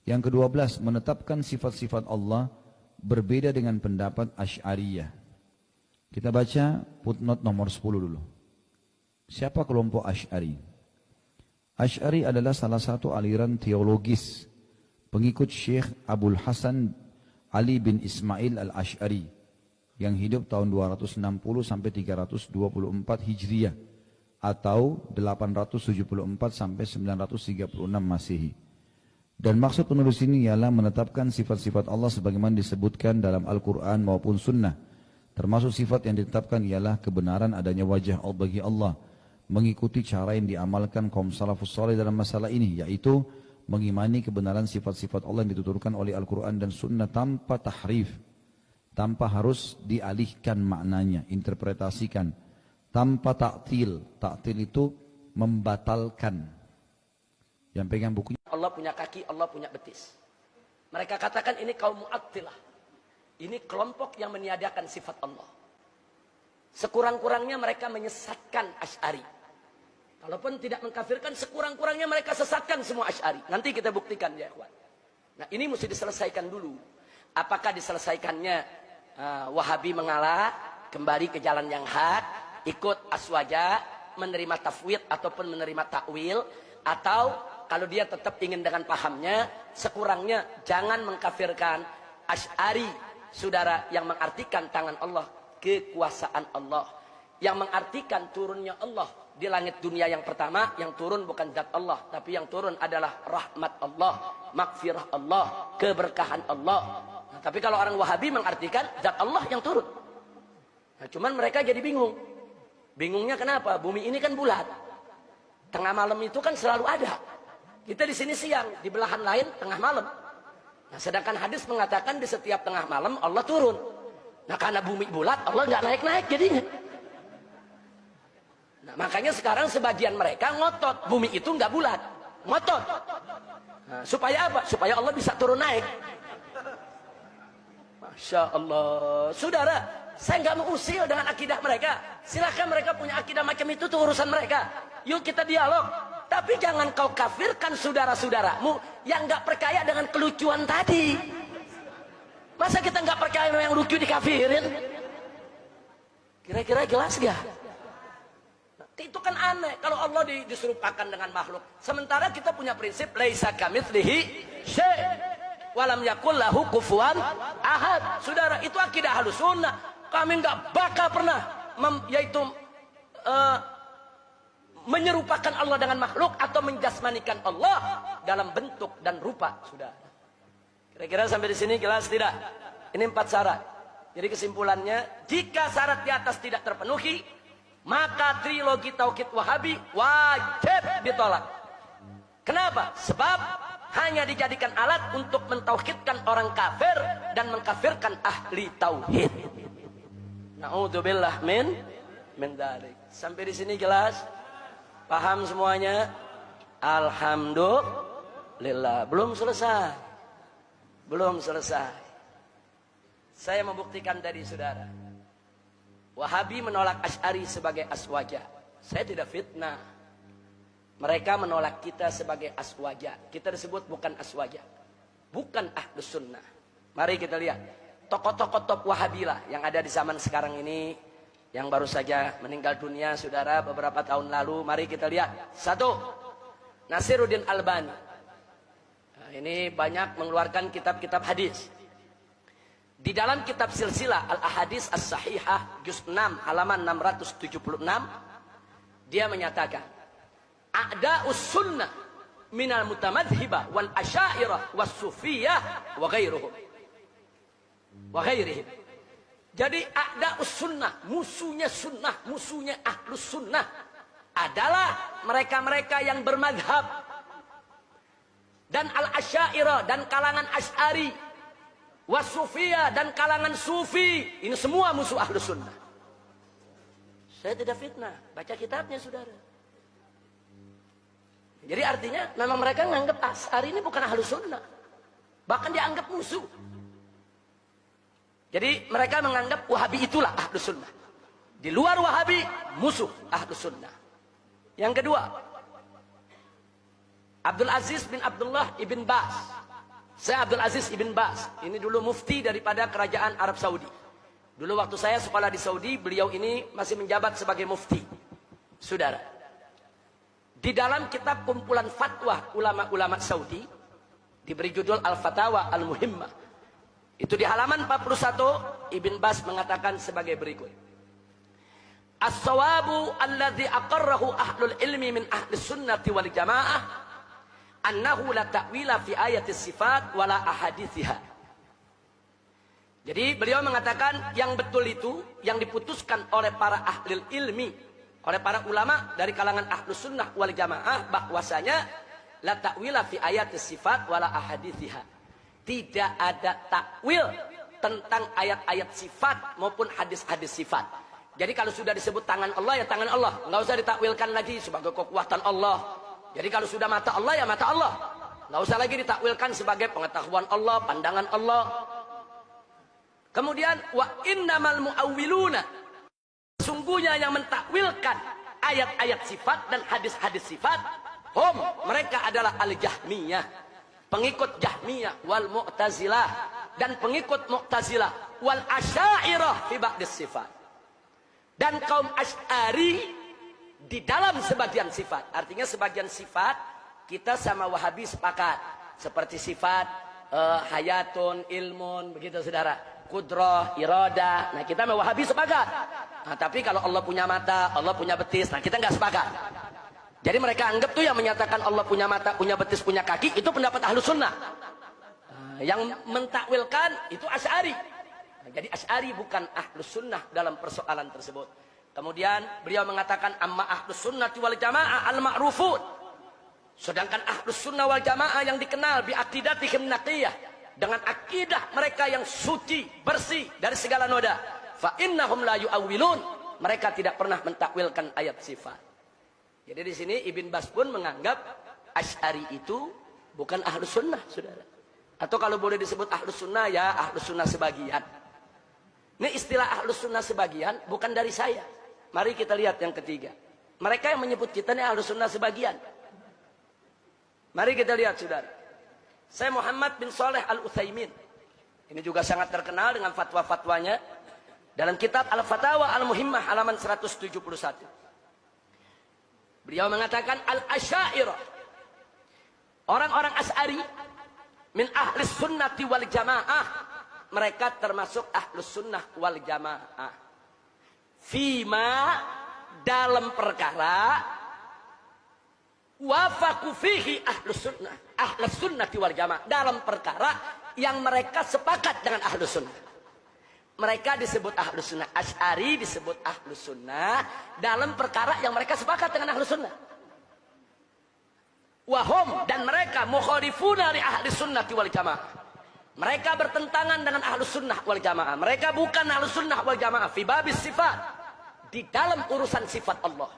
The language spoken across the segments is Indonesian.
Yang ke-12, menetapkan sifat-sifat Allah berbeda dengan pendapat Asy'ariyah. Kita baca footnote nomor 10 dulu. Siapa kelompok Asy'ari? Asy'ari adalah salah satu aliran teologis pengikut Syekh Abul Hasan Ali bin Ismail al-Asy'ari yang hidup tahun 260 sampai 324 Hijriah atau 874 sampai 936 Masehi. Dan maksud penulis ini ialah menetapkan sifat-sifat Allah sebagaimana disebutkan dalam Al-Quran maupun Sunnah. Termasuk sifat yang ditetapkan ialah kebenaran adanya wajah Allah bagi Allah, mengikuti cara yang diamalkan kaum salafus saleh dalam masalah ini, yaitu mengimani kebenaran sifat-sifat Allah yang dituturkan oleh Al-Quran dan Sunnah tanpa tahrif, tanpa harus dialihkan maknanya, interpretasikan, tanpa ta'til. Ta'til itu membatalkan. Yang pegang bukunya, Allah punya kaki, Allah punya betis. Mereka katakan ini kaum Mu'attilah. Ini kelompok yang meniadakan sifat Allah. Sekurang-kurangnya mereka menyesatkan Asy'ari. Kalaupun tidak mengkafirkan, sekurang-kurangnya mereka sesatkan semua Asy'ari. Nanti kita buktikan ya ikhwan. Nah ini mesti diselesaikan dulu. Apakah diselesaikannya Wahabi mengalah, kembali ke jalan yang hak, ikut aswaja, menerima tafwid ataupun menerima takwil, atau kalau dia tetap ingin dengan pahamnya, sekurangnya jangan mengkafirkan Asy'ari, saudara, yang mengartikan tangan Allah, kekuasaan Allah, yang mengartikan turunnya Allah di langit dunia yang pertama. Yang turun bukan zat Allah, tapi yang turun adalah rahmat Allah, maghfirah Allah, keberkahan Allah. Nah, tapi kalau orang Wahabi mengartikan zat Allah yang turun. Nah, cuman mereka jadi bingung. Bingungnya kenapa? Bumi ini kan bulat, tengah malam itu kan selalu ada. Kita di sini siang, di belahan lain tengah malam. Nah, sedangkan hadis mengatakan di setiap tengah malam Allah turun. Nah, karena bumi bulat, Allah nggak naik-naik jadinya. Nah, makanya sekarang sebagian mereka ngotot bumi itu nggak bulat, ngotot. Nah, supaya apa? Supaya Allah bisa turun naik. Masya Allah, saudara, saya nggak mau usil dengan akidah mereka. Silahkan mereka punya akidah macam itu, tuh urusan mereka. Yuk kita dialog. Tapi jangan kau kafirkan saudara-saudaramu yang nggak percaya dengan kelucuan tadi. Masa kita nggak percaya yang lucu dikafirin? Kira-kira jelas gak? Nah, itu kan aneh kalau Allah diserupakan dengan makhluk. Sementara kita punya prinsip laisa kamitslihi syai' walam yakul lahu kufuwan ahad. Saudara, itu akidah Ahlussunnah. Kami nggak bakal pernah menyerupakan Allah dengan makhluk atau menjasmanikan Allah dalam bentuk dan rupa. Sudah. Kira-kira sampai di sini jelas tidak? Ini 4 syarat. Jadi kesimpulannya, jika syarat di atas tidak terpenuhi, maka trilogi tauhid Wahabi wajib ditolak. Kenapa? Sebab hanya dijadikan alat untuk mentauhidkan orang kafir dan mengkafirkan ahli tauhid. Na'udzubillah min dzalik. Sampai di sini jelas? Paham semuanya? Alhamdulillah. Belum selesai. Belum selesai. Saya membuktikan dari saudara. Wahabi menolak Asy'ari sebagai aswaja. Saya tidak fitnah. Mereka menolak kita sebagai aswaja. Kita disebut bukan aswaja, bukan Ahlus Sunnah. Mari kita lihat tokoh-tokoh top Wahabi lah yang ada di zaman sekarang ini, yang baru saja meninggal dunia, saudara, beberapa tahun lalu. Mari kita lihat. 1. Nasiruddin Albani. Nah, ini banyak mengeluarkan kitab-kitab hadis. Di dalam kitab Silsilah Al-Ahadits As-Sahihah juz 6 halaman 676, dia menyatakan, a'da'us sunnah minal mutamadhibah wal asya'irah was sufiyah wa ghairuhum wa ghairihim. Jadi a'da'us sunnah, musuhnya sunnah, musuhnya ahlus sunnah adalah mereka-mereka yang bermadhab, dan al-asya'irah dan kalangan Asy'ari, wasufiyah dan kalangan sufi. Ini semua musuh ahlus sunnah. Saya tidak fitnah, baca kitabnya saudara. Jadi artinya memang mereka menganggap Asy'ari ini bukan ahlus sunnah, bahkan dianggap musuh. Jadi mereka menganggap Wahabi itulah ahlus sunnah, di luar Wahabi musuh ahlus sunnah. Yang kedua, Abdul Aziz bin Abdullah ibn Baz. Saya Abdul Aziz Ibn Baz, ini dulu mufti daripada kerajaan Arab Saudi. Dulu waktu saya sekolah di Saudi, beliau ini masih menjabat sebagai mufti. Saudara, di dalam kitab kumpulan fatwa ulama-ulama Saudi, diberi judul Al-Fatawa Al-Muhimmah. Itu di halaman 41, Ibn Baz mengatakan sebagai berikut. As-sawabu alladhi aqarrahu ahlul ilmi min ahli sunnati wal jamaah annahu la ta'wila fi ayatis sifat wala ahadithiha. Jadi beliau mengatakan yang betul itu yang diputuskan oleh para ahli ilmi, oleh para ulama dari kalangan ahlus sunnah wal jamaah, bahwasanya la ta'wila fi ayatis sifat wala ahadithiha. Tidak ada takwil tentang ayat-ayat sifat maupun hadis-hadis sifat. Jadi kalau sudah disebut tangan Allah ya tangan Allah, nggak usah ditakwilkan lagi sebagai kekuatan Allah. Jadi kalau sudah mata Allah ya mata Allah. Nggak usah lagi ditakwilkan sebagai pengetahuan Allah, pandangan Allah. Kemudian wa innamal muawwiluna, sungguhnya yang mentakwilkan ayat-ayat sifat dan hadis-hadis sifat, mereka adalah al-Jahmiyah, pengikut Jahmiyah, wal Mu'tazilah, dan pengikut Mu'tazilah, wal Asy'ariyah fi ba'dis sifat. Dan kaum Asy'ari di dalam sebagian sifat. Artinya sebagian sifat kita sama Wahabi sepakat, seperti sifat hayatun, ilmun, begitu saudara, kudrah, iradah. Nah kita sama Wahabi sepakat. Nah, tapi kalau Allah punya mata, Allah punya betis, nah kita nggak sepakat. Jadi mereka anggap tuh yang menyatakan Allah punya mata, punya betis, punya kaki, itu pendapat Ahlus Sunnah. Nah, yang mentakwilkan itu Asy'ari. Nah, jadi Asy'ari bukan Ahlus Sunnah dalam persoalan tersebut. Kemudian beliau mengatakan amma ahlus sunnati wal jamaah al-ma'rufun. Sedangkan ahlus sunnah wal jamaah yang dikenal bi aqidatihim naqiyah, dengan akidah mereka yang suci, bersih dari segala noda. Fa innahum la yu'awwilun, mereka tidak pernah mentakwilkan ayat sifat. Jadi di sini Ibn Baz pun menganggap Asy'ari itu bukan ahlus sunnah, saudara. Atau kalau boleh disebut ahlus sunnah ya ahlus sunnah sebagian. Ini istilah ahlus sunnah sebagian bukan dari saya. Mari kita lihat yang ketiga. Mereka yang menyebut kita ini ahlus sunnah sebagian. Mari kita lihat saudara. Saya Muhammad bin Saleh Al-Utsaimin. Ini juga sangat terkenal dengan fatwa-fatwanya. Dalam kitab Al-Fatawa Al-Muhimmah halaman 171. Beliau mengatakan Al-Asy'ariyah, orang-orang Asy'ari min ahli sunnati wal jamaah, mereka termasuk ahlus sunnah wal jamaah. Fima, dalam perkara wafaku fihi ahlus sunnati wal jamaah, dalam perkara yang mereka sepakat dengan ahlus sunnah. Mereka disebut ahlus sunnah. Asy'ari disebut ahlus sunnah dalam perkara yang mereka sepakat dengan ahlus sunnah. Wahum, dan mereka mukhalifuna li ahli sunnati wal jamaah, mereka bertentangan dengan ahlus sunnah wal jamaah. Mereka bukan ahlus sunnah wal jamaah fi babis sifat, di dalam urusan sifat Allah.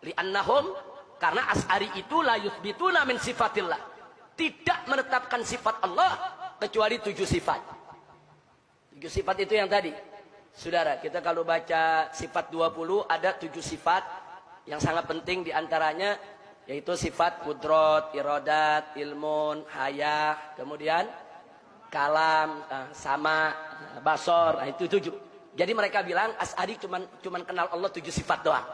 Li'annahum, karena Asy'ari itu la yuthbituna min sifatillah, tidak menetapkan sifat Allah kecuali 7 sifat. 7 sifat itu yang tadi saudara, kita kalau baca sifat 20 ada 7 sifat yang sangat penting diantaranya, yaitu sifat kudrat, iradat, ilmun, hayah, kemudian kalam, sama, basor. Nah, itu 7. Jadi mereka bilang Asy'ari cuman kenal Allah 7 sifat doang.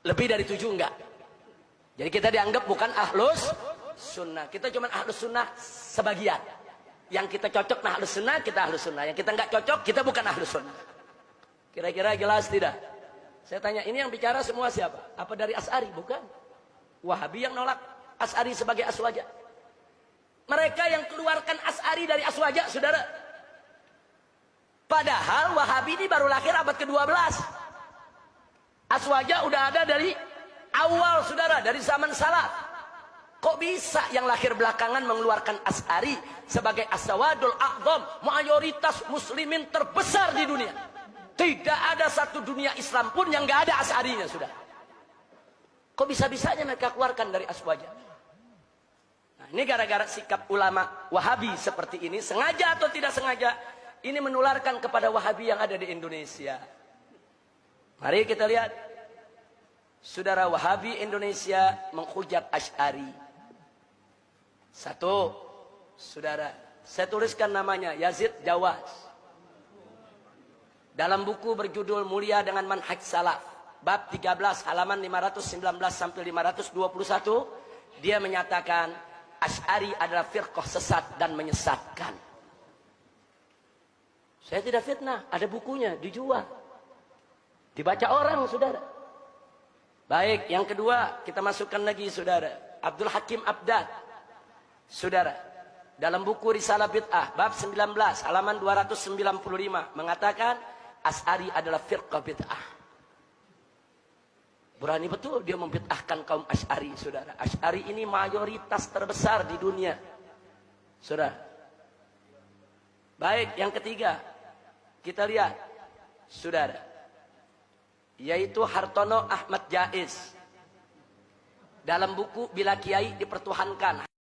Lebih dari 7 enggak. Jadi kita dianggap bukan ahlus sunnah. Kita cuman ahlus sunnah sebagian. Yang kita cocok nah ahlus sunnah, kita ahlus sunnah. Yang kita enggak cocok, kita bukan ahlus sunnah. Kira-kira jelas tidak? Saya tanya, ini yang bicara semua siapa? Apa dari Asy'ari? Bukan. Wahabi yang nolak Asy'ari sebagai aswaja. Mereka yang keluarkan Asy'ari dari aswaja, saudara. Padahal Wahabi ini baru lahir abad ke-12. Aswaja udah ada dari awal, saudara, dari zaman salaf. Kok bisa yang lahir belakangan mengeluarkan Asy'ari sebagai as-sawadul a'zam, mayoritas muslimin terbesar di dunia? Tidak ada satu dunia Islam pun yang nggak ada Asy'arinya, sudah. Kok bisa-bisanya mereka keluarkan dari aswaja? Nah, ini gara-gara sikap ulama Wahabi seperti ini, sengaja atau tidak sengaja, ini menularkan kepada Wahabi yang ada di Indonesia. Mari kita lihat. Saudara, Wahabi Indonesia menghujat Asy'ari. 1. Saudara, saya tuliskan namanya Yazid Jawas. Dalam buku berjudul Mulia dengan Manhaj Salaf, bab 13 halaman 519 sampai 521, dia menyatakan Asy'ari adalah firqah sesat dan menyesatkan. Saya tidak fitnah, ada bukunya dijual. Dibaca orang, saudara. Baik, yang kedua kita masukkan lagi, saudara. Abdul Hakim Abdad. Saudara, dalam buku Risalah Bid'ah bab 19 halaman 295 mengatakan Asy'ari adalah firqah bid'ah. Berani betul dia membid'ahkan kaum Asy'ari, saudara. Asy'ari ini mayoritas terbesar di dunia, saudara. Baik, yang ketiga kita lihat, saudara, yaitu Hartono Ahmad Jaiz dalam buku Bila Kiai Dipertuhankan.